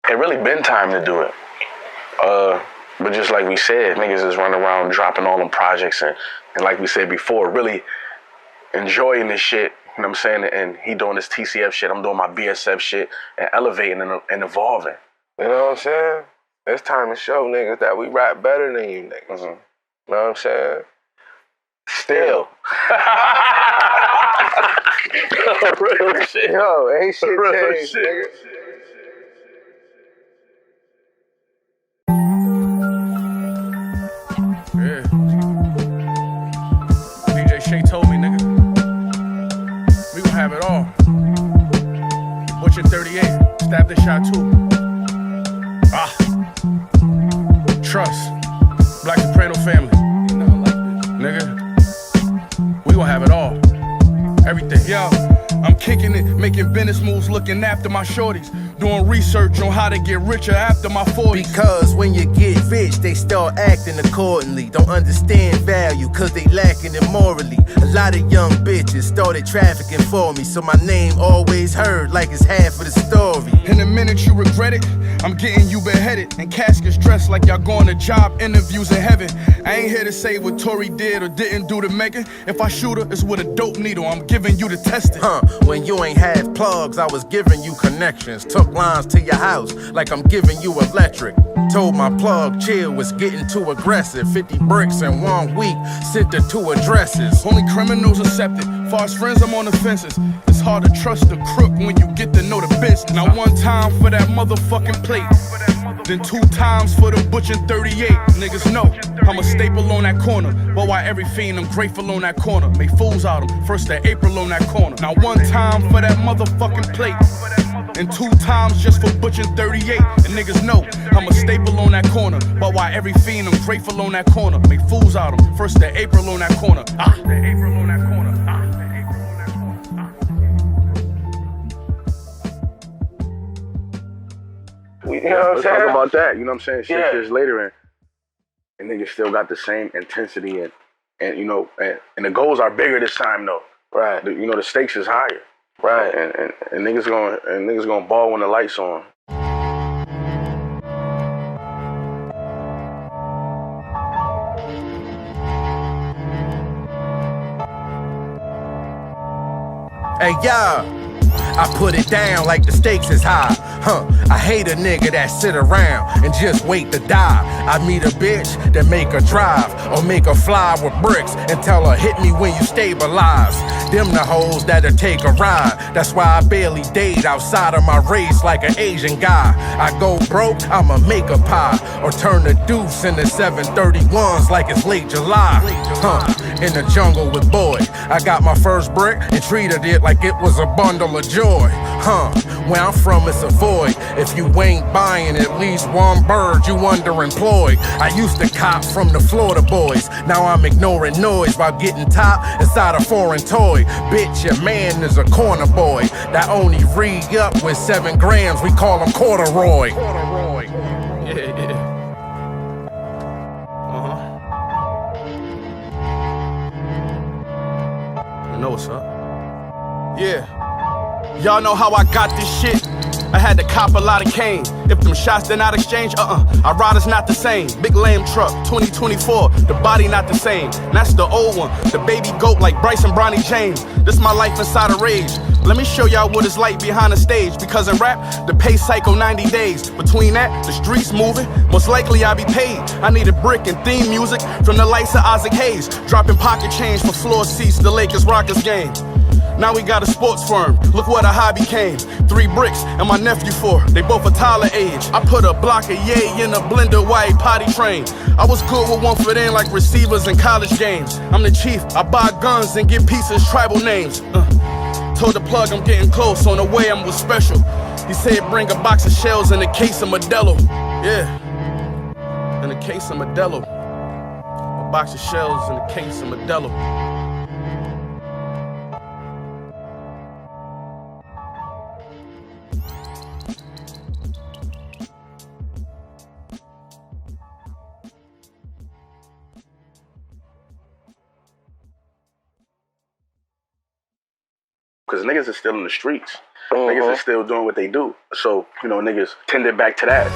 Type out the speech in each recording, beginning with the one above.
it really been time to do it. But just like we said, niggas is running around dropping all them projects and like we said before, really enjoying this shit, you know what I'm saying? And he doing this TCF shit, I'm doing my BSF shit, and elevating and evolving. You know what I'm saying? It's time to show niggas that we rap better than you niggas. Mm-hmm. You know what I'm saying? Still. Real shit. Yo, ain't shit changed, nigga. Yeah. DJ Shay told me, nigga, we gon' have it all. Butcher 38, stab the shot too. Trust, Black Soprano family. Nigga, we gon' have it all. Everything. Yo, I'm kicking it, making business moves, looking after my shorties. Doing research on how to get richer after my 40s. Because when you get rich, they start acting accordingly. Don't understand value, cause they lacking it morally. A lot of young bitches started trafficking for me, so my name always heard like it's half of the story. In the minute you regret it, I'm getting you beheaded. And caskets dressed like y'all going to job interviews in heaven. I ain't here to say what Tory did or didn't do to Megan. If I shoot her, it's with a dope needle, I'm giving you the testing. When you ain't had plugs, I was giving you connections. Took lines to your house like I'm giving you electric. Told my plug chill was getting too aggressive. 50 bricks in 1 week, sent her 2 addresses. Only criminals accepted. Far as friends, I'm on the fences. It's hard to trust a crook when you get to know the business. Now 1 time for that motherfucking plate, then 2 times for the butcher 38. Niggas know I'm a staple on that corner. But why every fiend, I'm grateful on that corner. Make fools out of them, 1st of April on that corner. Now 1 time for that motherfucking plate, and 2 times just for butchering 38. And niggas know I'm a staple on that corner. But why every fiend, I'm grateful on that corner. Make fools out of them, 1st of April on that corner. April on that corner. You know what I'm Let's saying? talk about that, you know what I'm saying? 6 Yeah. years later, and niggas still got the same intensity and you know, and the goals are bigger this time though. Right. You know, the stakes is higher. Right. And niggas gonna ball when the lights on. Hey, y'all. I put it down like the stakes is high. I hate a nigga that sit around and just wait to die. I meet a bitch that make her drive or make her fly with bricks and tell her hit me when you stabilize. Them the hoes that'll take a ride. That's why I barely date outside of my race like an Asian guy. I go broke, I'ma make a pie or turn the deuce into 731s like it's late July. In the jungle with boy, I got my first brick and treated it like it was a bundle of joy. Where I'm from it's a void. If you ain't buying at least 1 bird, you underemployed. I used to cop from the Florida boys. Now I'm ignoring noise while getting top inside a foreign toy. Bitch, your man is a corner boy that only re-up with 7 grams. We call him corduroy. Yeah. I know what's up. Yeah. Y'all know how I got this shit. I had to cop a lot of cane. If them shots they're not exchange, our rider's not the same. Big lame truck, 2024, the body not the same. That's the old one, the baby goat like Bryce and Bronny James. This my life inside a rage. Let me show y'all what it's like behind the stage. Because in rap, the pay cycle 90 days. Between that, the streets moving, most likely I'll be paid. I need a brick and theme music from the likes of Isaac Hayes. Dropping pocket change for floor seats, the Lakers-Rockets game. Now we got a sports firm, look what a hobby became. 3 bricks and my nephew 4, they both a Tyler age. I put a block of yay in a blender while he potty trained. I was good with 1 foot in like receivers in college games. I'm the chief, I buy guns and give pieces tribal names. Told the plug I'm getting close, on the way I'm with Special. He said bring a box of shells in a case of Modelo. Yeah, in a case of Modelo. A box of shells in a case of Modelo. Because niggas are still in the streets. Niggas is still doing what they do. So, you know, niggas tended back to that.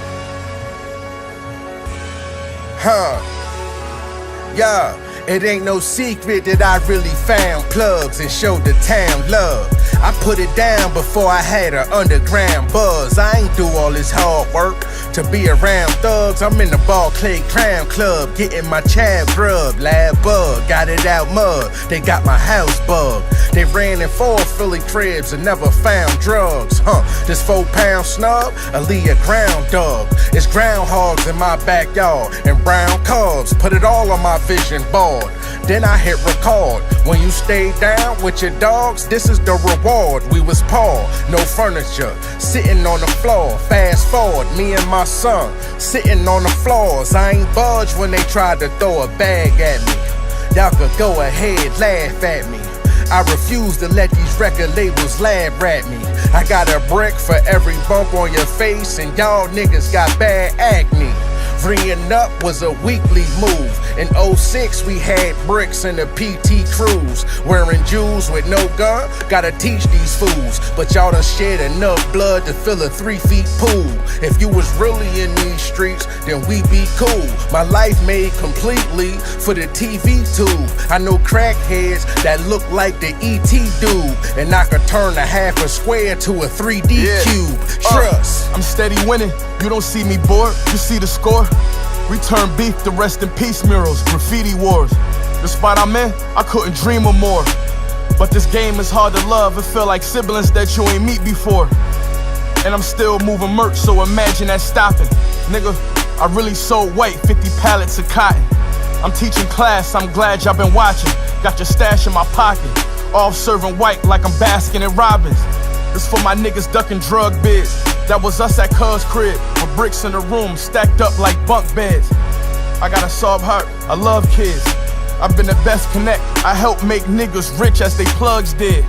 Yeah, it ain't no secret that I really found plugs and showed the town love. I put it down before I had an underground buzz. I ain't do all this hard work to be around thugs. I'm in the ball clay crown club, getting my child grub. Lab bug, got it out mud. They got my house bugged. They ran in 4 Philly cribs and never found drugs. This 4-pound snub, 𝕾𝖊𝖊𝖊𝖗 ground dog. It's groundhogs in my backyard and brown cubs. Put it all on my vision board. Then I hit record. When you stay down with your dogs, this is the reward. We was poor, no furniture, sitting on the floor. Fast forward, me and my son, sitting on the floors. I ain't budge when they tried to throw a bag at me. Y'all could go ahead, laugh at me. I refuse to let these record labels laugh at me. I got a brick for every bump on your face, and y'all niggas got bad acne. Freeing up was a weekly move. In 06, we had bricks in the PT Cruise. Wearing jewels with no gun, gotta teach these fools. But y'all done shed enough blood to fill a 3-feet pool. If you was really in these streets, then we be cool. My life made completely for the TV tube. I know crackheads that look like the ET dude, and I could turn a half a square to a 3D cube. Trust. I'm steady winning, you don't see me bored, you see the score. Return beef to rest in peace murals, graffiti wars. The spot I'm in, I couldn't dream of more. But this game is hard to love, it feel like siblings that you ain't meet before. And I'm still moving merch, so imagine that stopping. Nigga, I really sold white, 50 pallets of cotton. I'm teaching class, I'm glad y'all been watching. Got your stash in my pocket, off serving white like I'm Baskin and Robbins. This for my niggas ducking drug bids. That was us at Cuz crib, with bricks in the room stacked up like bunk beds. I got a soft heart, I love kids. I've been the best connect, I helped make niggas rich as they plugs did.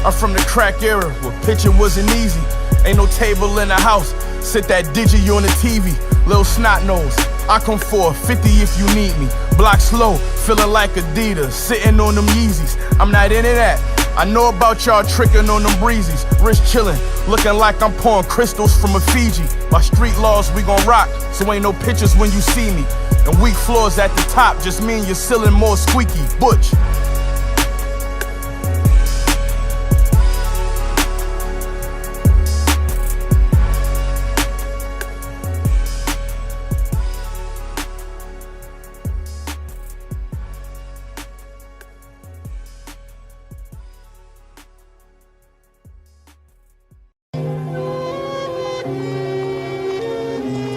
I'm from the crack era, where pitching wasn't easy. Ain't no table in the house, sit that digi on the TV. Lil snot nose, I come for 50 if you need me. Block slow, feeling like Adidas, sitting on them Yeezys. I'm not into that. I know about y'all tricking on them breezies. Wrist chillin', looking like I'm pouring crystals from a Fiji. By street laws, we gon' rock, so ain't no pictures when you see me. And weak floors at the top just mean you're ceiling more squeaky. Butch.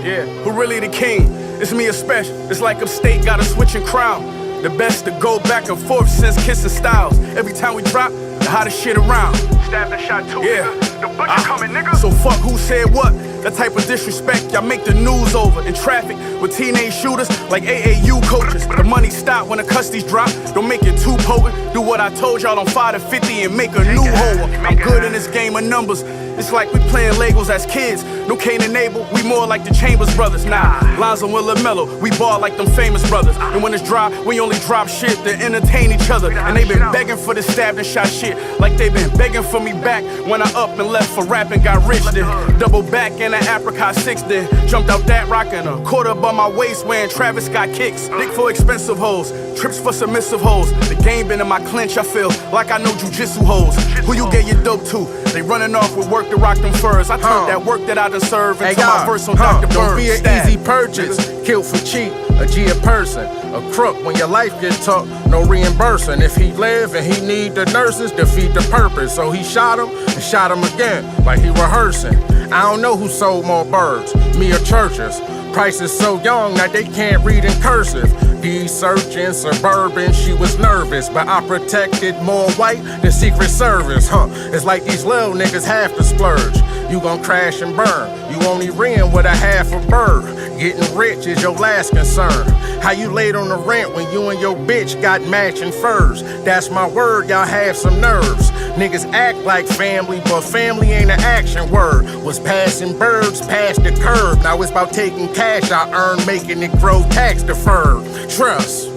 Yeah, who really the king? It's me a Spesh. It's like upstate got a switching crown. The best to go back and forth since kissing styles. Every time we drop, the hottest shit around. Stabbed and shot too, Yeah. nigga. The butcher coming, nigga. So fuck who said what. That type of disrespect, y'all make the news over. In traffic with teenage shooters like AAU coaches. The money stop when the custodies drop. Don't make it too potent. Do what I told y'all, don't fire the 50 and make a new hole. I'm good in this game of numbers. It's like we playing Legos as kids. No Cain and Abel, we more like the Chambers brothers. Nah, Lonzo and LaMelo, we ball like them famous brothers. And when it's dry, we only drop shit to entertain each other. And they been begging for the stabbed and shot shit, like they been begging for me back when I up and left for rap and got rich. Then double back in an apricot 6, then jumped out that rock and a quarter above my waist wearing Travis Scott kicks. Dick for expensive hoes, trips for submissive hoes. The game been in my clinch, I feel like I know jujitsu hoes. Who you get your dope to? They running off with work to rock them furs. I turned that work that I done served into my verse on Dr. Bird. Don't be an easy purchase, killed for cheap, a G a person, a crook when your life get took, no reimbursing. If he live and he need the nurses, defeat the purpose. So he shot him and shot him again, like he rehearsing. I don't know who sold more birds, me or churches. Price is so young that they can't read in cursive. He's searching suburban, she was nervous, but I protected more white than Secret Service. It's like these little niggas have to splurge. You gon' crash and burn. You only ran with a half a bird. Getting rich is your last concern. How you late on the rent when you and your bitch got matching furs? That's my word, y'all have some nerves. Niggas act like family, but family ain't an action word. Was passing birds past the curb. Now it's about taking cash I earned, making it grow tax deferred. Trust.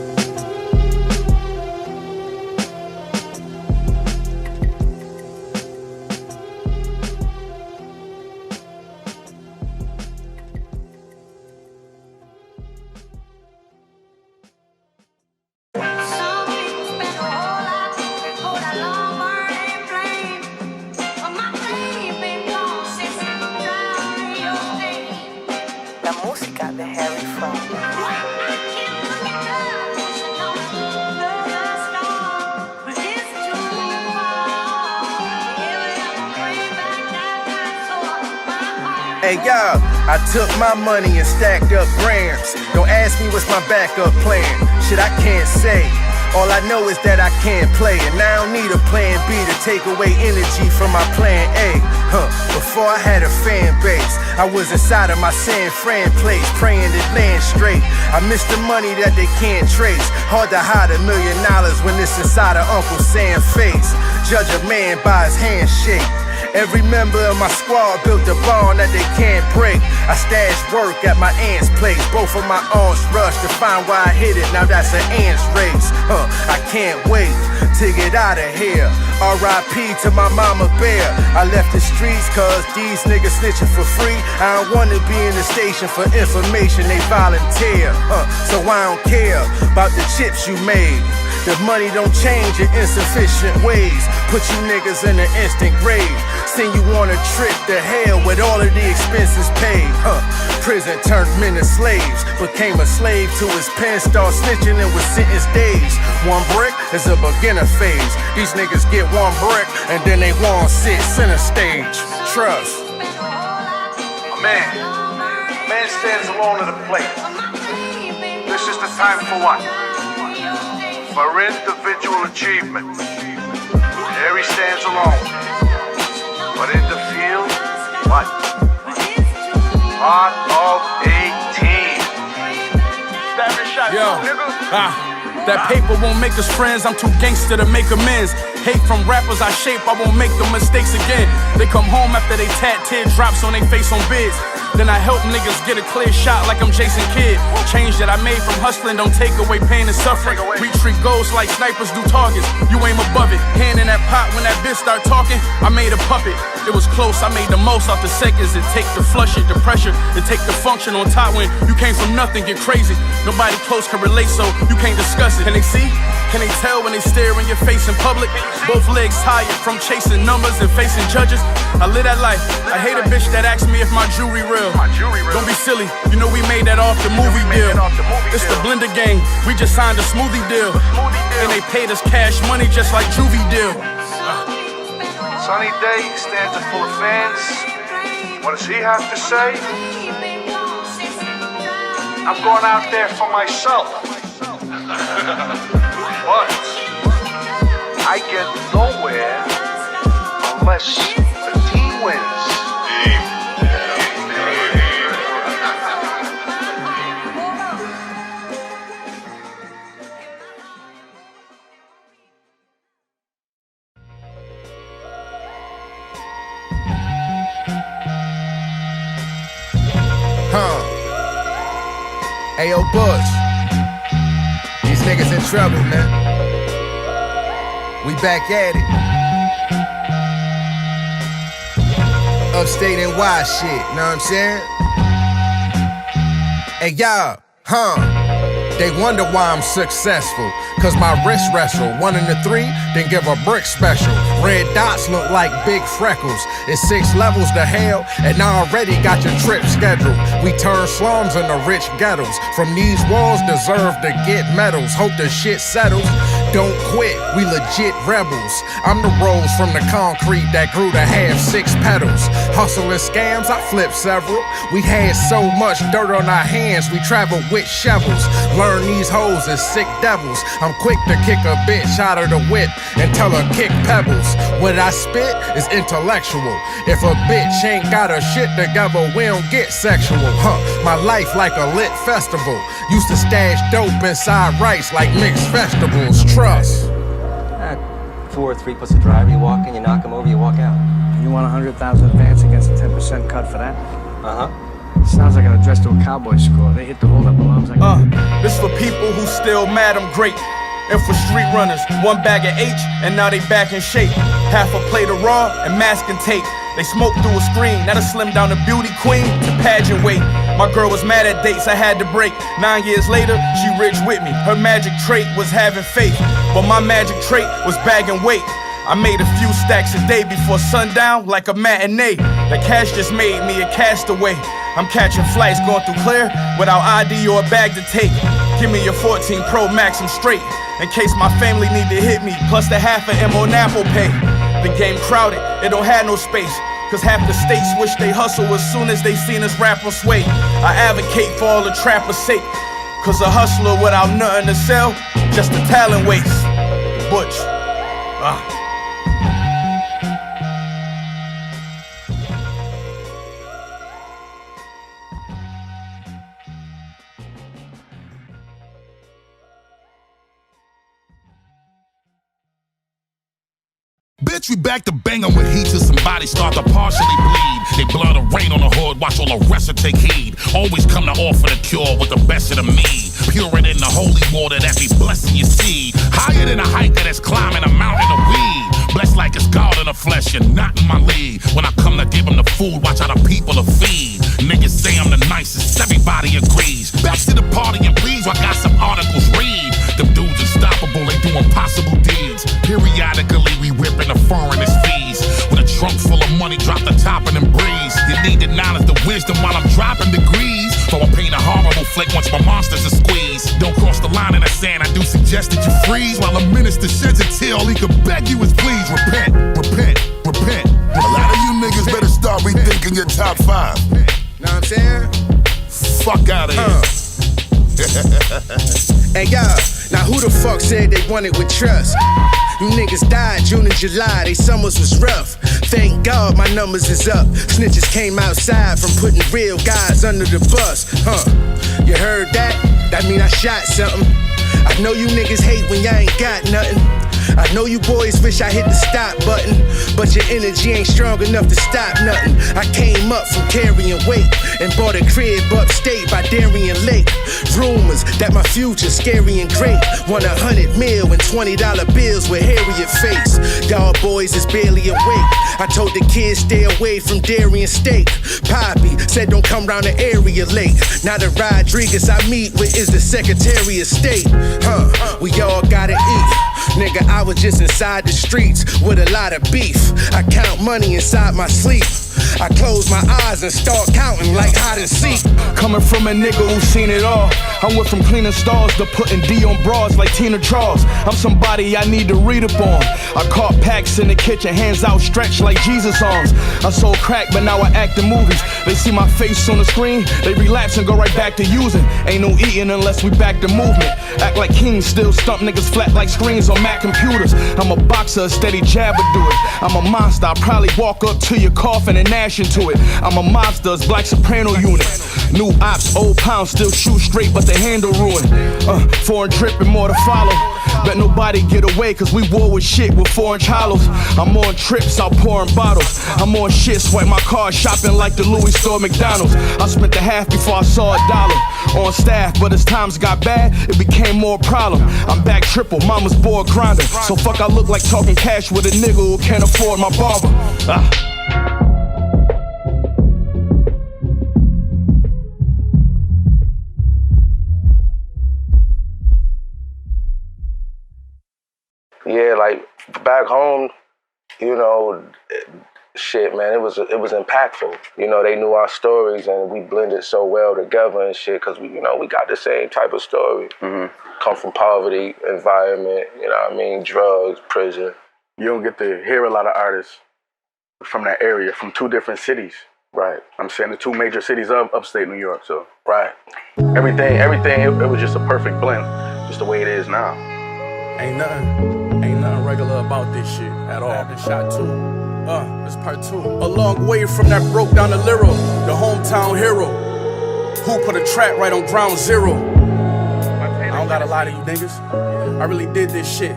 la música de Harry From. Hey yo, I took my money and stacked up Gramz. Don't ask me what's my backup plan. Shit, I can't say. All I know is that I can't play, and I don't need a plan B to take away energy from my plan A. Before I had a fan base, I was inside of my San Fran place, praying it land straight. I miss the money that they can't trace. Hard to hide $1 million when it's inside of Uncle Sam's face. Judge a man by his handshake. Every member of my squad built a bond that they can't break. I stashed work at my aunt's place. Both of my aunts rushed to find why I hit it. Now that's an ant's race. I can't wait to get out of here. R.I.P. to my mama bear. I left the streets cause these niggas snitching for free. I don't wanna be in the station for information, they volunteer. So I don't care about the chips you made. The money don't change in insufficient ways. Put you niggas in an instant grave. Send you on a trip to hell with all of the expenses paid. Prison turned men to slaves. Became a slave to his pen. Start snitching and was sentenced days. One brick is a beginner phase. These niggas get one brick and then they won't sit center stage. Trust. A man stands alone at a plate. This is the time for what? For individual achievement. There he stands alone. But in the field, what? Part of a team. Stabbing shot, nigga. That paper won't make us friends, I'm too gangster to make amends. Hate from rappers I shape, I won't make the mistakes again. They come home after they tat teardrops on their face on bids. Then I help niggas get a clear shot like I'm Jason Kidd. Change that I made from hustling don't take away pain and suffering. We treat ghosts like snipers do targets. You aim above it. Hand in that pot when that bitch start talking. I made a puppet. It was close, I made the most out the seconds. It take to flush it, the pressure. It take the function on top when you came from nothing, get crazy. Nobody close can relate, so you can't discuss it. Can they see? Can they tell when they stare in your face in public? Both legs tired from chasing numbers and facing judges. I live that life. I hate a bitch that asks me if my jewelry real. Don't be silly, you know we made that off the movie deal. It's the blender gang, we just signed a smoothie deal. And they paid us cash money just like juvie deal. Sunny day, stanza full of fans. What does he have to say? I'm going out there for myself. But I get nowhere unless the team wins. Ayo, Bush. These niggas in trouble, man. We back at it. Upstate NY shit, know what I'm saying? Hey, y'all, they wonder why I'm successful. Cause my wrist wrestle, 1 in the 3, then give a brick special. Red dots look like big freckles. It's 6 levels to hell, and I already got your trip scheduled. We turn slums into rich ghettos. From these walls, deserve to get medals. Hope the shit settles. Don't quit, we legit rebels. I'm the rose from the concrete that grew to have 6 petals. Hustling scams, I flipped several. We had so much dirt on our hands, we traveled with shovels. Learn these hoes as sick devils. I'm quick to kick a bitch out of the whip and tell her kick pebbles. What I spit is intellectual. If a bitch ain't got her shit together, we don't get sexual. My life like a lit festival. Used to stash dope inside rice like mixed vegetables. Trust. 4 or 3 plus a driver, you walk in, you knock him over, you walk out. You want 100,000 advance against a 10% cut for that? Sounds like an address to a cowboy score. They hit the hold up alarms like This for people who still mad I'm great. And for street runners, 1 bag of H, and now they back in shape. Half a plate of raw and masking tape. They smoke through a screen, that'll slim down a beauty queen to pageant weight. My girl was mad at dates I had to break. 9 years later, she rich with me. Her magic trait was having faith, but my magic trait was bagging weight. I made a few stacks a day before sundown, like a matinee. The cash just made me a castaway. I'm catching flights going through clear without ID or a bag to take. Give me your 14 Pro Max, I'm straight. In case my family need to hit me, plus the half of M on Apple Pay. The game crowded, it don't have no space. Cause half the states wish they hustle as soon as they seen us rap on sway. I advocate for all the trappers' sake. Cause a hustler without nothing to sell, just a talent waste. Butch. Bitch, we back to bang 'em with heat till somebody start to partially bleed. They blood or rain on the hood, watch all the rest and take heed. Always come to offer the cure with the best of the mead. Purer than the holy water that be blessing your seed. Higher than a hiker that's climbing a mountain of weed. Blessed like it's God in the flesh, you're not in my league. When I come to give them the food, watch how the people are feed. Niggas say I'm the nicest, everybody agrees. Back to the party and please, I got some articles, read. Them dudes unstoppable, they do impossible deeds. Periodically, we whipping the foreigners' fees. With a trunk full of money, drop the top and then breeze. You need the knowledge, the wisdom while I'm dropping degrees. So I paint a horrible flick once my monsters are squeezed. Don't cross the line in the sand, I do suggest that you freeze. While a minister sheds a tear, all he could beg you is please repent, repent, repent. A lot of you niggas better start rethinking your top 5. Know what I'm saying? Fuck out of here. Hey y'all, now who the fuck said they wanted with trust? You niggas died June and July, they summers was rough. Thank God my numbers is up. Snitches came outside from putting real guys under the bus. You heard that? That mean I shot something. I know you niggas hate when y'all ain't got nothing. I know you boys wish I hit the stop button, but your energy ain't strong enough to stop nothing. I came up from carrying weight and bought a crib upstate by Darien Lake. Rumors that my future's scary and great. Won $100 million and $20 bills with Harriet face. Y'all boys is barely awake. I told the kids stay away from Darien State. Poppy said don't come round the area late. Now the Rodriguez I meet with is the Secretary of State. We all gotta eat. Nigga, I was just inside the streets with a lot of beef. I count money inside my sleep. I close my eyes and start counting like hide and seek. Coming from a nigga who seen it all. I went from cleaning stalls to putting D on bras like Tina Charles. I'm somebody I need to read up on. I caught packs in the kitchen, hands outstretched like Jesus arms. I sold crack, but now I act in movies. They see my face on the screen, they relapse and go right back to using. Ain't no eating unless we back to movement. Act like kings, still stump niggas flat like screens on Mac computers. I'm a boxer, a steady jab would do it. I'm a monster, I'll probably walk up to your coffin and gnash into it. I'm a mobster, it's black soprano unit. New ops, old pounds, still shoot straight, but the handle ruined. Foreign trip and more to follow. Bet nobody get away, cause we war with shit with 4-inch hollows. I'm on trips, out pouring bottles. I'm on shit, swipe my card, shopping like the Louis store McDonald's. I spent the half before I saw $1 on staff, but as times got bad, it became more problem. I'm back triple, mama's bored grinding. So fuck I look like talking cash with a nigga who can't afford my barber. Yeah, like back home, you know, shit, man, it was impactful. You know, they knew our stories and we blended so well together and shit, cause we got the same type of story. Come from poverty, environment, you know what I mean, drugs, prison. You don't get to hear a lot of artists from that area, from 2 different cities. Right. I'm saying the 2 major cities of upstate New York, so. Right. Everything, it was just a perfect blend, just the way it is now. Ain't nothing regular about this shit at all. I been shot too. It's part 2. A long way from that broke down the Lyra, the hometown hero. Who put a trap right on ground zero? I don't got a lot of you niggas. I really did this shit.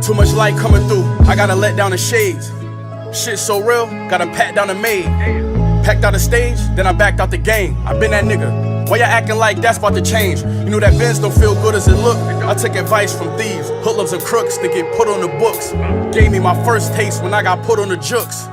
Too much light coming through. I gotta let down the shades. Shit so real, gotta pat down the maid. Packed out the stage, then I backed out the game. I been that nigga. Why y'all acting like that's about to change? You know that Benz don't feel good as it look. I took advice from thieves, hoodlums and crooks to get put on the books. Gave me my first taste when I got put on the jukes.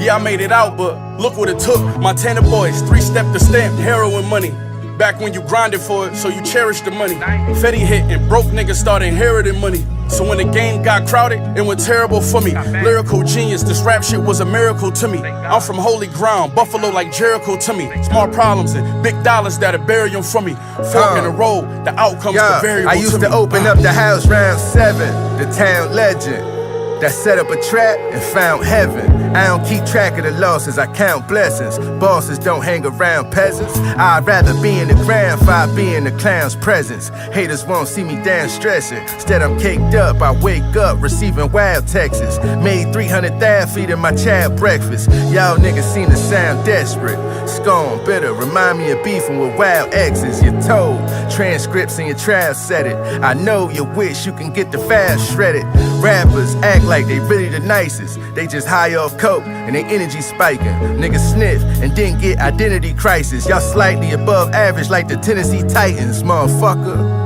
Yeah, I made it out, but look what it took. Montana boys, 3-step to stamp, heroin money. Back when you grinded for it, so you cherish the money. Fetty hit and broke niggas started inheriting money. So when the game got crowded, it went terrible for me. Lyrical genius, this rap shit was a miracle to me. I'm from holy ground, Buffalo like Jericho to me. Small problems and big dollars that'll bury them from me. Fork in the road, the outcome's the variable. I used to open up the house round 7, the town legend that set up a trap and found heaven. I don't keep track of the losses, I count blessings. Bosses don't hang around peasants. I'd rather be in the ground if I be in the clown's presence. Haters won't see me down stressing. Instead I'm caked up, I wake up receiving wild texts. Made 𝕾𝖚𝖊𝖓𝖊𝖉 feeding my child breakfast. Y'all niggas seem to sound desperate. Scorn, bitter, remind me of beefing with wild exes. You're told, transcripts in your trial said it. I know you wish you can get the file shredded. Rappers act like they really the nicest. They just high off coke and they energy spiking. Niggas sniff and then get identity crisis. Y'all slightly above average like the Tennessee Titans, motherfucker.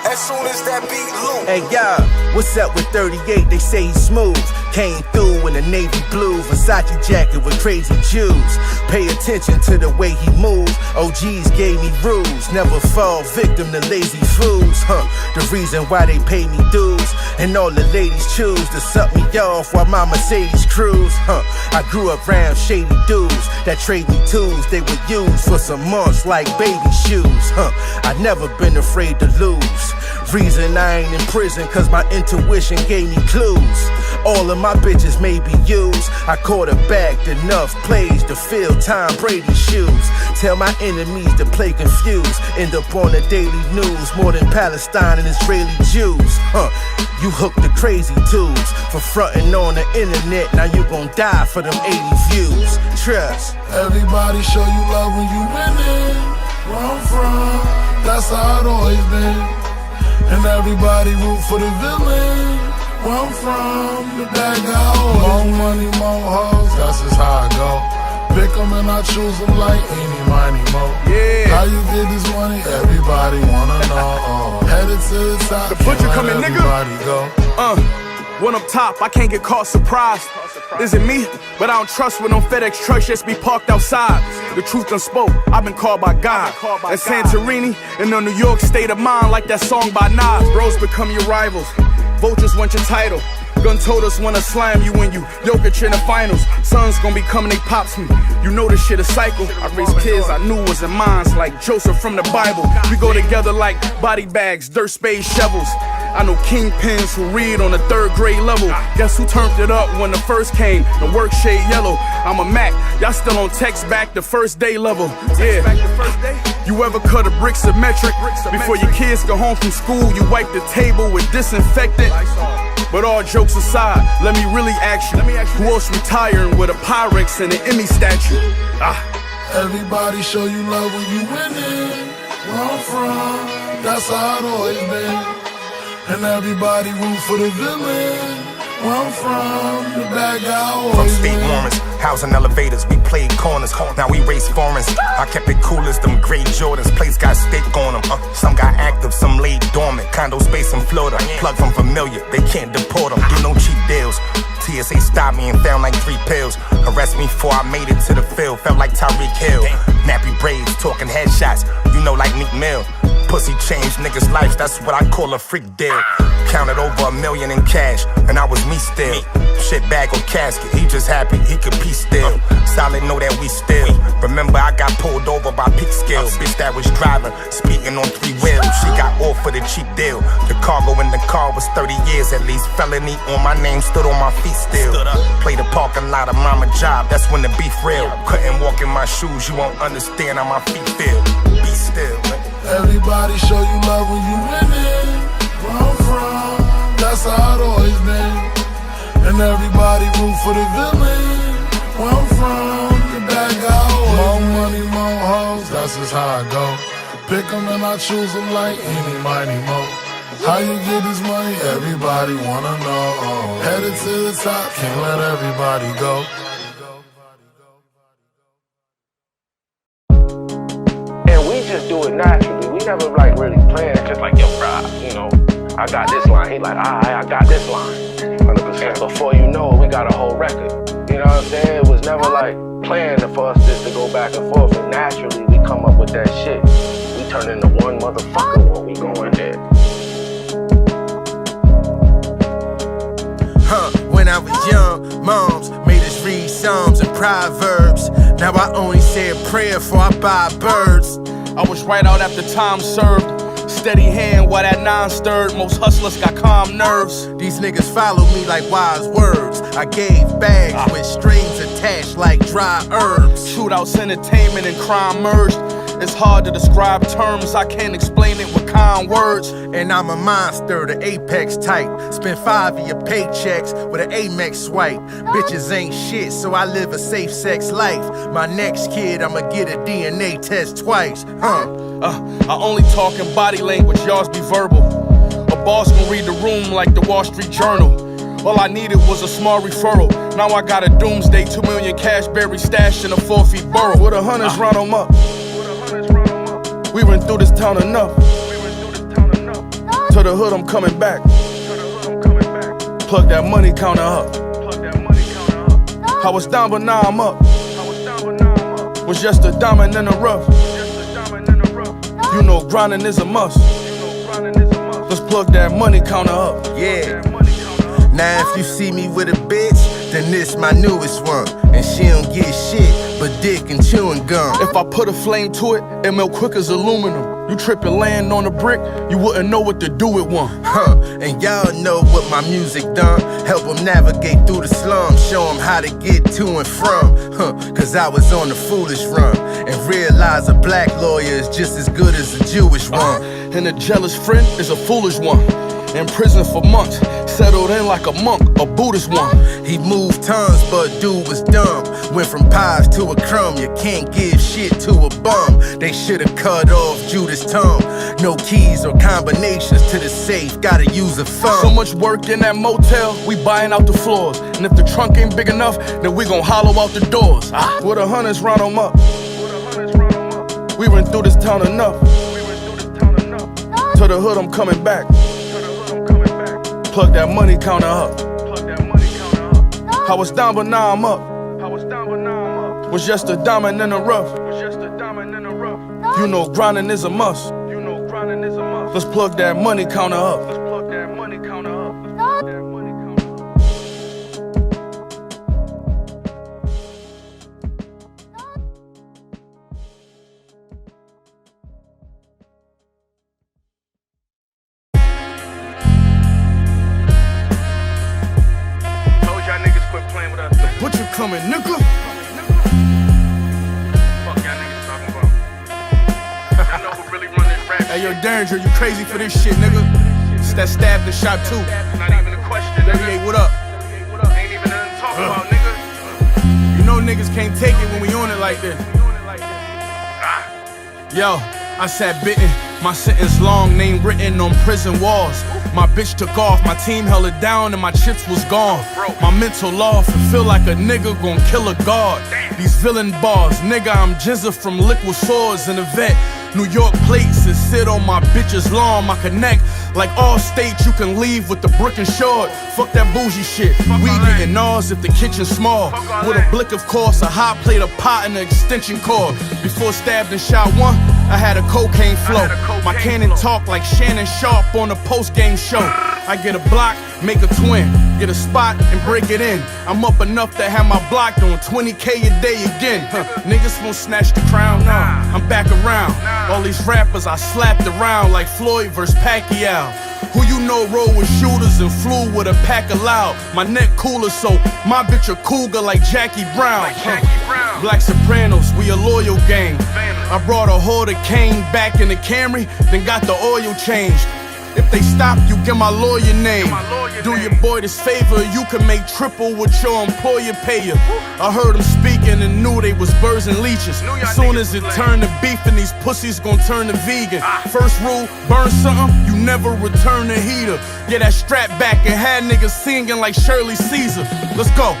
As soon as that beat loop. Hey y'all, what's up with 38? They say he's smooth. Came through in a navy blue Versace jacket with crazy jewels. Pay attention to the way he moves. OGs gave me rules. Never fall victim to lazy fools. The reason why they pay me dues. And all the ladies choose to suck me off while my Mercedes cruise. I grew up around shady dudes that trade me tools they would use for some months like baby shoes. I never been afraid to lose. Reason I ain't in prison cause my intuition gave me clues. All of my bitches may be used. I quarterbacked enough plays to fill Tom Brady's shoes. Tell my enemies to play confused. End up on the daily news more than Palestine and Israeli Jews. You hooked the crazy tubes for frontin' on the internet. Now you gon' die for them 80 views. Trust. Everybody show you love when you winning. Where I'm from, that's how it always been. And everybody root for the villain. Where I'm from, the bad guy always. More money, more hoes, that's just how I go. Pick them and I choose them like 𝕾𝖚𝖊𝖓𝖓𝖓𝖏. Yeah. How you get this money? Everybody wanna know. Headed to the top, the butcher coming, nigga. Everybody go. When I'm top, I can't get caught surprised. Is it me? But I don't trust when them FedEx trucks just be parked outside. The truth done spoke, I've been called by God. And Santorini in the New York state of mind, like that song by Nas. Bros become your rivals, vultures want your title. Gun told us wanna slam you when you 𝕭𝖚𝖃 in the finals. Sons gonna be coming, they pops me. You know this shit a cycle. I raised kids I knew was in minds like Joseph from the Bible. We go together like body bags, dirt spades, shovels. I know kingpins who read on the 3rd grade level. Guess who turned it up when the first came? The work shade yellow. I'm a Mac, y'all still on text back the first day level. Yeah. You ever cut a brick symmetric? Before your kids go home from school, you wipe the table with disinfectant. But all jokes aside, let me really ask you, who else retiring with a Pyrex and an Emmy statue? Everybody show you love when you winning. Where I'm from, that's how it always been. And everybody root for the villain. Where I'm from, the bad guy always from state warrants, housing elevators, we played corners. Now we race foreigns. I kept it cool as them gray Jordans. Place got stick on them. Some got active, some laid dormant. Condo space in Florida. Plug from familiar, they can't deport them. Do no cheap deals. TSA stopped me and found like 3 pills. Arrest me before I made it to the field. Felt like Tarik Hill. Nappy braids, talking headshots. You know, like Meek Mill. Pussy changed niggas' lives, that's what I call a freak deal. Counted over $1 million in cash, and I was me still. Shit bag or casket, he just happy he could pee still. Solid know that we still. Remember I got pulled over by peak skills. Bitch that was driving, speeding on 3 wheels. She got off for the cheap deal. The cargo in the car was 30 years at least. Felony on my name, stood on my feet still. Play the parking lot of mama job, that's when the beef real. Couldn't walk in my shoes, you won't understand how my feet feel. Be still. Everybody show you love when you winning. Where I'm from, that's how it always been. And everybody root for the villain. Where I'm from, the bad guy always. More money, more hoes, that's just how I go. Pick them and I choose them like 𝕾𝖚𝖊𝖓𝖓𝖓𝖏. How you get this money? Everybody wanna know. Headed to the top, can't let everybody go. And do it naturally. We never like really planned it, just like, yo, bro, you know, I got this line. He like, I got this line. 100%. And before you know it, we got a whole record. You know what I'm saying? It was never like planned for us just to go back and forth. And naturally, we come up with that shit. We turn into one motherfucker when we go in there. When I was young, moms made us read Psalms and Proverbs. Now I only say a prayer before I buy birds. I was right out after time served. Steady hand while that nine stirred. Most hustlers got calm nerves. These niggas follow me like wise words. I gave bags with strings attached like dry herbs. Shootouts, entertainment, and crime merged. It's hard to describe terms, I can't explain it with kind words. And I'm a monster, the apex type. Spend 5 of your paychecks with an Amex swipe. Bitches ain't shit, so I live a safe sex life. My next kid, I'ma get a DNA test twice, I only talk in body language, yours be verbal. A boss gon' read the room like the Wall Street Journal. All I needed was a small referral. Now I got a doomsday, 2 million cash buried stashed in a 4-feet burrow. With 100s, run 'em up. We ran through this town enough. To the hood, I'm coming back. Plug that money counter up. I was down, but now I'm up. Was just a diamond in the rough. You know grinding is a must. Let's plug that money counter up. Yeah. Now if you see me with a bitch, then this my newest one. And she don't get shit but dick and chewing gum. If I put a flame to it, it melt quick as aluminum. You trip and land on a brick, you wouldn't know what to do with one. And y'all know what my music done. Help them navigate through the slums, show them how to get to and from. Cause I was on the foolish run and realized a black lawyer is just as good as a Jewish one. And a jealous friend is a foolish one. In prison for months, settled in like a monk, a Buddhist one. He moved tons, but dude was dumb. Went from pies to a crumb, you can't give shit to a bum. They should've cut off Judas' tongue. No keys or combinations to the safe, gotta use a thumb. So much work in that motel, we buying out the floors. And if the trunk ain't big enough, then we gon' hollow out the doors. With 100s, round 'em up. We ran through this town enough. To the hood, I'm coming back. Plug that money counter up. I was down, but now I'm up. Was just a diamond in the rough. You know grinding is a must. Let's plug that money counter up. Coming, nigga. Fuck y'all niggas talking about. Y'all know who really run this rap shit. Hey, yo, Derringer, you crazy for this shit, nigga? It's that stabbed and shot too. Not even a question, nigga. 38, what up? Ain't even nothing to talk about, nigga. You know niggas can't take it when we on it like this. Yo, I sat bitten. My sentence long, name written on prison walls. My bitch took off, my team held it down and my chips was gone. My mental off, it feel like a nigga gon' kill a god. These villain bars, nigga, I'm Jizza from Liquid Swords in the vet. New York plates and sit on my bitch's lawn. My connect, like all states, you can leave with the brick and short. Fuck that bougie shit, we getting ours if the kitchen's small. With a blick, of course, a hot plate, a pot, and an extension cord. Before stabbed and shot one, I had a cocaine flow. My cannon talk like Shannon Sharp on a post-game show. I get a block, make a twin, get a spot and break it in. I'm up enough to have my block doing 20K a day again. Niggas won't snatch the crown, nah, I'm back around. All these rappers I slapped around like Floyd vs. Pacquiao. Who you know roll with shooters and flew with a pack of loud. My neck cooler, so my bitch a cougar like Jackie Brown. Black Sopranos, we a loyal gang. I brought a hoard of cane back in the Camry, then got the oil changed. If they stop, you get my lawyer name. Do your boy this favor, you can make triple what your employer pay you. I heard them speaking and knew they was birds and leeches. As soon as it turned to beef and these pussies gon' turn to vegan. First rule, burn something, you never return the heater. Get that strap back and had niggas singing like Shirley Caesar. Let's go.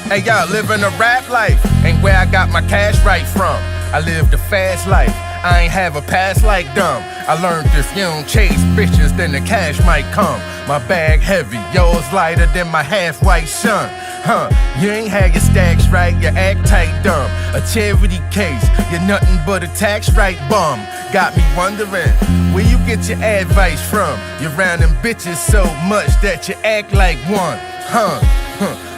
Hey, y'all living a rap life ain't where I got my cash right from. I lived a fast life, I ain't have a past like dumb. I learned if you don't chase bitches, then the cash might come. My bag heavy, yours lighter than my half-white son. You ain't had your stacks right, you act tight dumb. A charity case, you're nothing but a tax right bum. Got me wondering, where you get your advice from? You're round them bitches so much that you act like one.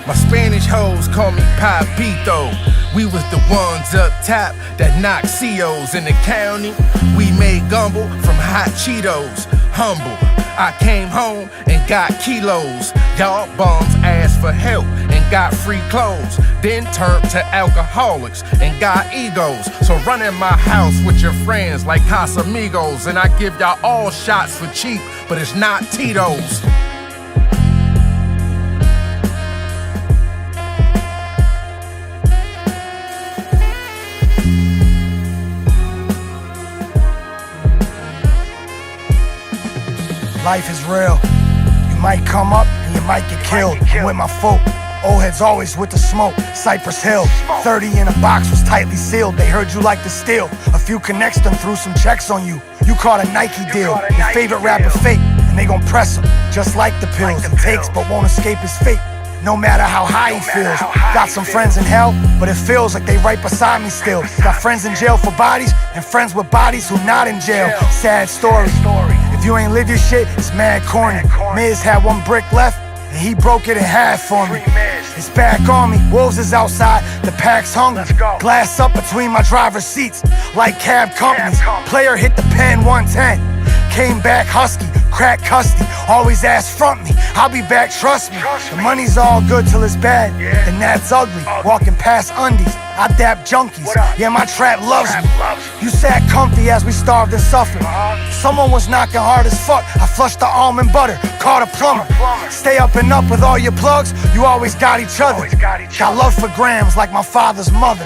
My Spanish hoes call me Papito. We was the ones up top that knocked COs in the county. We made gumbo from hot Cheetos. Humble, I came home and got kilos. Y'all bums asked for help and got free clothes. Then turned to alcoholics and got egos. So run in my house with your friends like Casamigos. And I give y'all all shots for cheap, but it's not Tito's. Life is real. You might come up and you might get killed. I'm with my folk. Old heads always with the smoke. Cypress Hill. 30 in a box was tightly sealed. They heard you like to steal. A few connects done threw some checks on you. You caught a Nike deal. Your favorite rapper fake, and they gon' press him just like the pills. He takes but won't escape his fate. No matter how high he feels. Got some friends in hell, but it feels like they right beside me still. Got friends in jail for bodies, and friends with bodies who not in jail. Sad story. If you ain't live your shit, it's mad corny. Miz had one brick left, and he broke it in half for me. It's back on me, wolves is outside, the pack's hungry. Glass up between my driver's seats, like cab companies. Player hit the pen 110, came back husky. Crack custody, always ask front me. I'll be back, trust me. The money's all good till it's bad, then that's ugly. Walking past undies, I dap junkies. Yeah, my trap loves me. You sat comfy as we starved and suffered. Someone was knocking hard as fuck. I flushed the almond butter, called a plumber. Stay up and up with all your plugs, you always got each other. Got love for Gramz like my father's mother.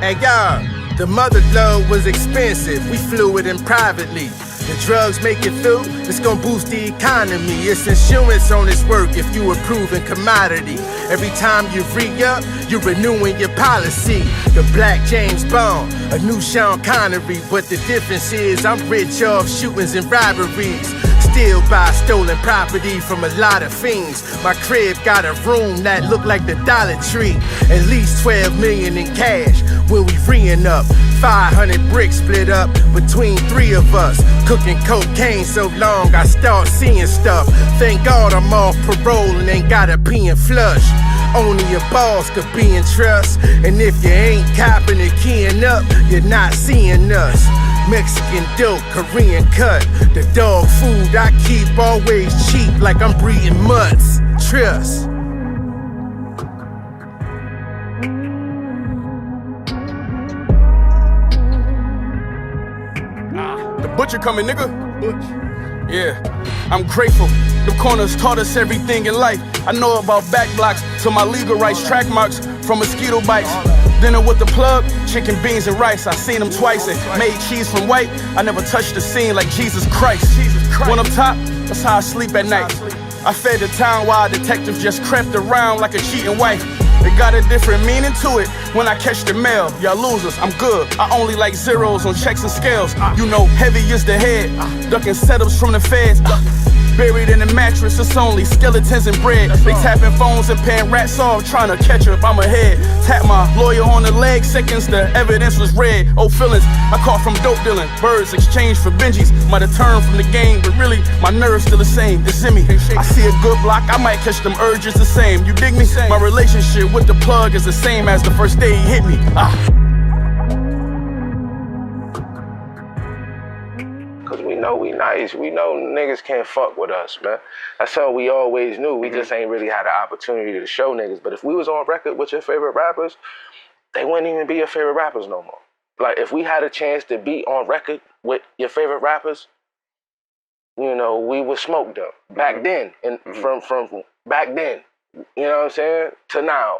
Hey y'all, the mother load was expensive, we flew it in privately. The drugs make it through, it's gonna boost the economy. It's insurance on its work if you a proven commodity. Every time you re-up, you're renewing your policy. The black James Bond, a new Sean Connery. But the difference is I'm rich off shootings and robberies. Still buy stolen property from a lot of fiends. My crib got a room that look like the Dollar Tree. At least 12 million in cash when we freeing up. 500 bricks split up between 3 of us. Cooking cocaine so long I start seeing stuff. Thank God I'm off parole and ain't gotta pee and flush. Only your boss could be in trust. And if you ain't copping and keying up, you're not seeing us. Mexican dope, Korean cut. The dog food I keep always cheap, like I'm breeding mutts. Trust. The butcher coming, nigga. Yeah, I'm grateful. The corners taught us everything in life. I know about back blocks to my legal rights, track marks from mosquito bites. Dinner with the plug, chicken, beans, and rice. I seen them twice and made cheese from white. I never touched the scene like Jesus Christ. When I'm top, that's how I sleep at night. I fed the town while detectives just crept around like a cheating wife. It got a different meaning to it when I catch the mail. Y'all losers, I'm good. I only like zeros on checks and scales. You know, heavy is the head, ducking setups from the feds. Buried in the mattress, it's only skeletons and bread. They tapping phones and paying rats off, trying to catch up, I'm ahead. Tap my lawyer on the leg, seconds the evidence was red. Oh, feelings, I caught from dope dealing. Birds exchanged for Benjis. Might have turned from the game, but really, my nerves still the same. It's in me. I see a good block, I might catch them urges the same. You dig me? My relationship with the plug is the same as the first day he hit me. Cause we know we nice. We know niggas can't fuck with us, man. That's all we always knew. We just ain't really had the opportunity to show niggas. But if we was on record with your favorite rappers, they wouldn't even be your favorite rappers no more. Like, if we had a chance to be on record with your favorite rappers, you know, we would smoke them. Back then, and from back then, You know what I'm saying? To now.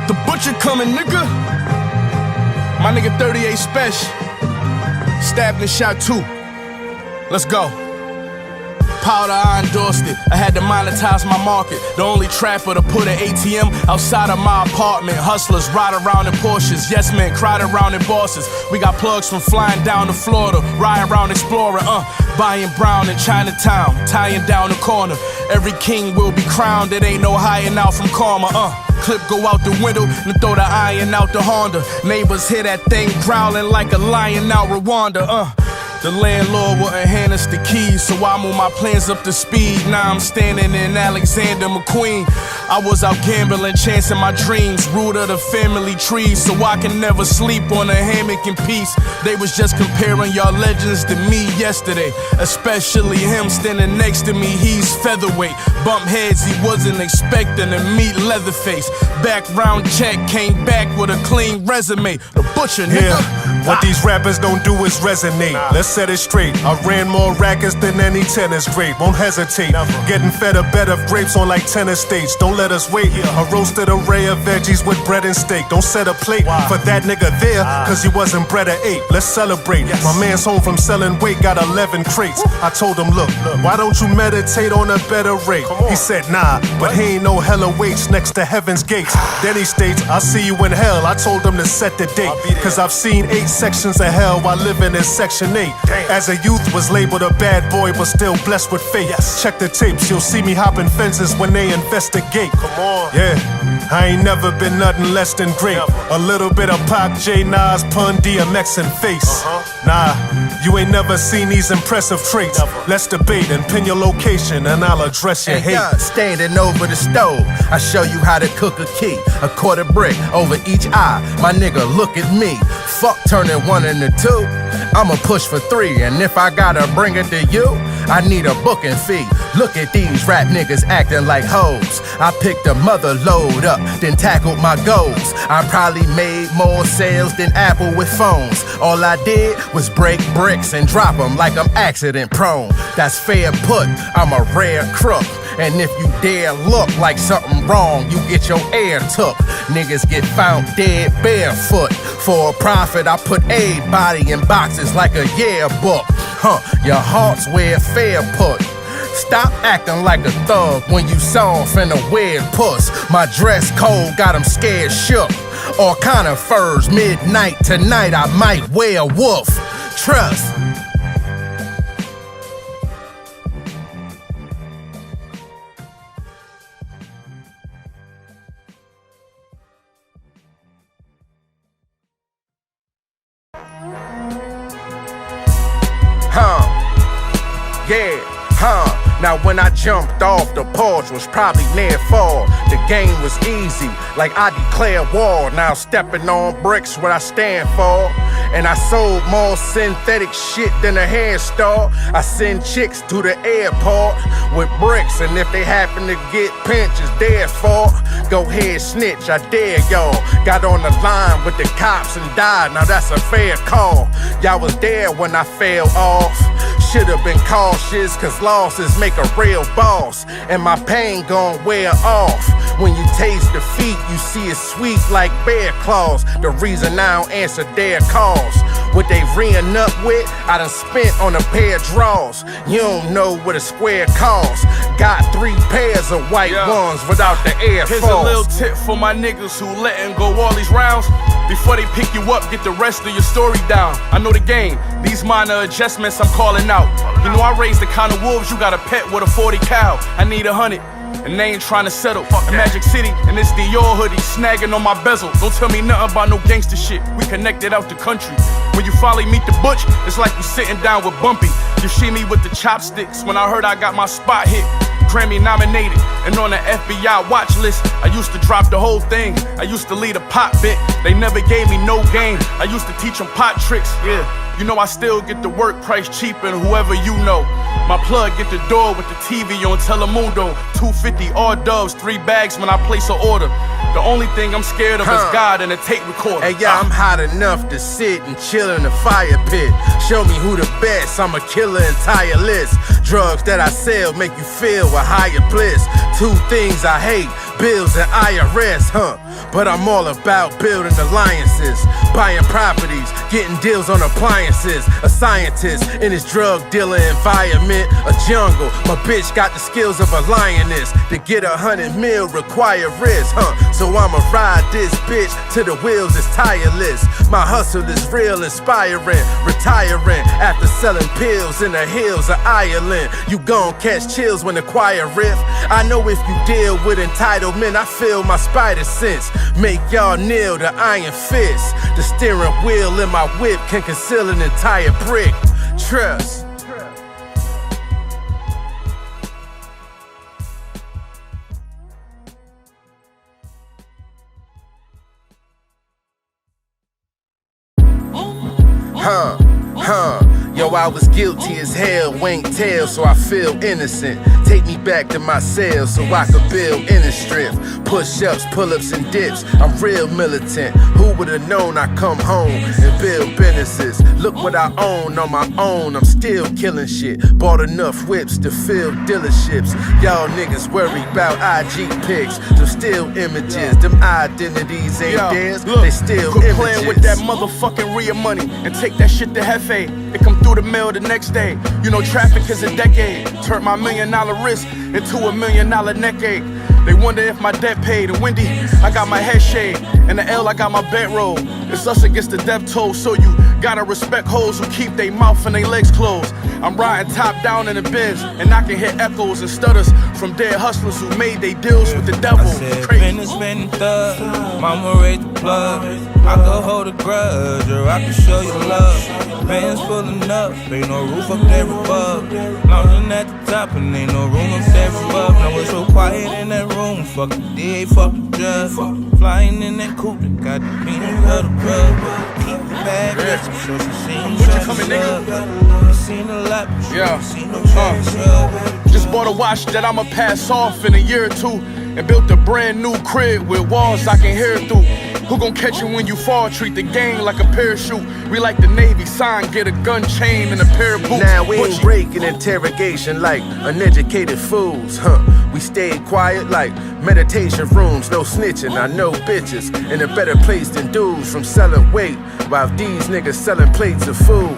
The butcher coming, nigga. My nigga 38 Spesh. Stabbed and shot 2. Let's go. Powder, I endorsed it. I had to monetize my market. The only trapper to put an ATM outside of my apartment. Hustlers ride around in Porsches. Yes men cried around in bosses. We got plugs from flying down to Florida, riding around Explorer, buying brown in Chinatown, tying down the corner. Every king will be crowned. It ain't no hiding out from karma. Clip go out the window and throw the iron out the Honda. Neighbors hear that thing growling like a lion out Rwanda. The landlord wouldn't hand us the keys, so I moved my plans up to speed. Now I'm standing in Alexander McQueen. I was out gambling, chancing my dreams, root of the family tree, so I can never sleep on a hammock in peace. They was just comparing y'all legends to me yesterday, especially him standing next to me. He's featherweight, bump heads he wasn't expecting to meet Leatherface. Background check, came back with a clean resume. The butcher, nigga. Yeah. What these rappers don't do is resonate. Let's set it straight. I ran more rackets than any tennis grade. Won't hesitate. Getting fed a bed of grapes on like 10 estates. Don't let us wait. A roasted array of veggies with bread and steak. Don't set a plate for that nigga there, cause he wasn't bred at 8. Let's celebrate. My man's home from selling weight, got 11 crates. I told him, look, why don't you meditate on a better rate? He said, nah, but he ain't no hella waits next to heaven's gates. Then he states, I'll see you in hell. I told him to set the date, cause I've seen 8 sections of hell while living in section 8. As a youth was labeled a bad boy but still blessed with faith. Check the tapes, you'll see me hopping fences when they investigate. Come on. Yeah, I ain't never been nothing less than great. A little bit of Pac, J, Nas, Pun, DMX and Face. Nah, you ain't never seen these impressive traits. Let's debate and pin your location and I'll address your hate. Standing over the stove, I show you how to cook a key. A quarter brick over each eye. My nigga, look at me. Fuck turning 1 into 2. I'ma push for 3, and if I gotta bring it to you, I need a booking fee. Look at these rap niggas acting like hoes. I picked a mother load up, then tackled my goals. I probably made more sales than Apple with phones. All I did was break bricks and drop them like I'm accident prone. That's fair put, I'm a rare crook. And if you dare look like something wrong, you get your air took. Niggas get found dead barefoot. For a profit, I put everybody in boxes like a yearbook. Your heart's where fair put. Stop acting like a thug when you soft in a weird puss. My dress code got 'em scared shook. All kind of furs, midnight tonight I might wear a wolf. Trust. Now when I jumped off, the porch was probably near fall. The game was easy, like I declare war. Now stepping on bricks, what I stand for. And I sold more synthetic shit than a hair store. I send chicks to the airport with bricks, and if they happen to get pinched, it's their fault. Go ahead, snitch, I dare y'all. Got on the line with the cops and died, now that's a fair call. Y'all was there when I fell off. Should've been cautious, cause losses make a real boss. And my pain gon' wear off. When you taste defeat, you see it sweet like bear claws. The reason I don't answer their calls. What they reeing up with, I done spent on a pair of drawers. You don't know what a square costs. Got 3 pairs of white ones without the Air Force. Here's a little tip for my niggas who letting go all these rounds. Before they pick you up, get the rest of your story down. I know the game, these minor adjustments I'm calling out. You know I raised the kind of wolves, you got a pet with a 40 cow. I need 100, and they ain't trying to settle. In Magic City, and it's 𝕭𝖃 hoodie, snagging on my bezel. Don't tell me nothing about no gangster shit, we connected out the country. When you finally meet the butch, it's like you sitting down with Bumpy. You see me with the chopsticks, when I heard I got my spot hit. Grammy nominated, and on the FBI watch list. I used to drop the whole thing, I used to lead a pop bit. They never gave me no game, I used to teach them pot tricks, yeah. You know I still get the work price cheaper than whoever you know. My plug get the door with the TV on Telemundo. $250 all dubs, 3 bags when I place an order. The only thing I'm scared of is God and a tape recorder. Hey, yeah, I'm hot enough to sit and chill in the fire pit. Show me who the best, I'm a killer entire list. Drugs that I sell make you feel a higher bliss. Two things I hate, bills and IRS, but I'm all about building alliances, buying properties, getting deals on appliances. A scientist in his drug dealer environment, a jungle. My bitch got the skills of a lioness. To get 100 mil require risk, So I'ma ride this bitch till the wheels is tireless. My hustle is real, inspiring, retiring after selling pills in the hills of Ireland. You gon' catch chills when the choir riff. I know if you deal with entitlement, I feel my spider sense. Make y'all kneel the iron fist. The steering wheel in my whip can conceal an entire brick. Trust. Yo, I was guilty as hell, wink tail, so I feel innocent. Take me back to my cell so I could build inner strength. Push-ups, pull-ups, and dips, I'm real militant. Who would've known I come home and build businesses? Look what I own on my own, I'm still killing shit. Bought enough whips to fill dealerships. Y'all niggas worry about IG pics, them still images. Them identities ain't theirs, they still quit images. Playing with that motherfucking real money and take that shit to 𝕊𝖊𝖓𝖊𝖓. It come through the mail the next day. You know traffic is a decade. Turned my $1 million wrist into $1 million neck ache. They wonder if my debt paid. And Wendy, I got my head shaved. And the L, I got my bankroll. It's us against the death toll. So you gotta respect hoes who keep their mouth and their legs closed. I'm riding top down in the Benz, and I can hear echoes and stutters from dead hustlers who made their deals with the devil. I said, businessman thug, mama raised the plug. I could hold a grudge, or I could show you love. Bands pulling up, ain't no roof up there above. Lounging at the top, and ain't no room up there above. Now it's so quiet in that room, fuck the DA, fuck the judge. Flying in that coupe, got the meaning of the plug. Keep the bad bitch, I'm sure she seen What you coming, nigga? Seen a lot, yeah. Seen no chance. Just bought a watch that I'ma pass off in a year or two, and built a brand new crib with walls I can hear through. Who gon' catch you when you fall? Treat the gang like a parachute. We like the Navy, sign, get a gun chain and a pair of boots. Now we ain't breaking interrogation like uneducated fools, We stayed quiet like meditation rooms, no snitching. I know bitches in a better place than dudes from selling weight, while these niggas selling plates of food.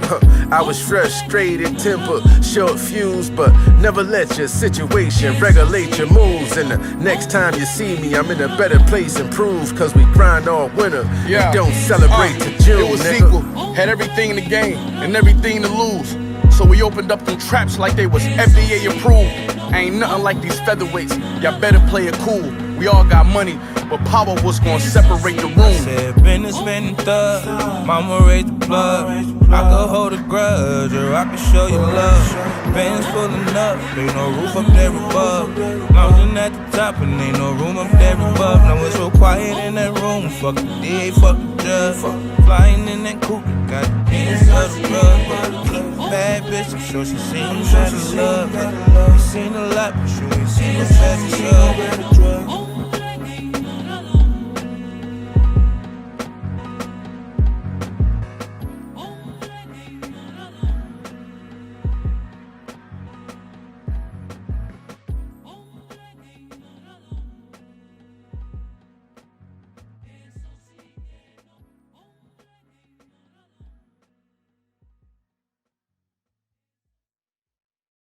I was frustrated, temper, short fuse, but never let your situation regulate your moves. And the next time you see me, I'm in a better place, improve, cause we grind all winter. Yeah. We don't celebrate to June, it was nigga. equal, had everything to gain and everything to lose. So we opened up them traps like they was FDA approved. Ain't nothing like these featherweights, y'all better play it cool. We all got money, but power was gonna separate the room. I said, businessman thug, mama raised the plug. I could hold a grudge, or I could show you love. Bands pulling up, ain't no roof up there above. Lounging at the top, and ain't no room up there above. Now it's so quiet in that room, fuck the DA, fuck the judge. Flying in that coupe, got the means of the drug. Keep a bad bitch, I'm sure she seen better love. You seen a lot, but you ain't seen no better love.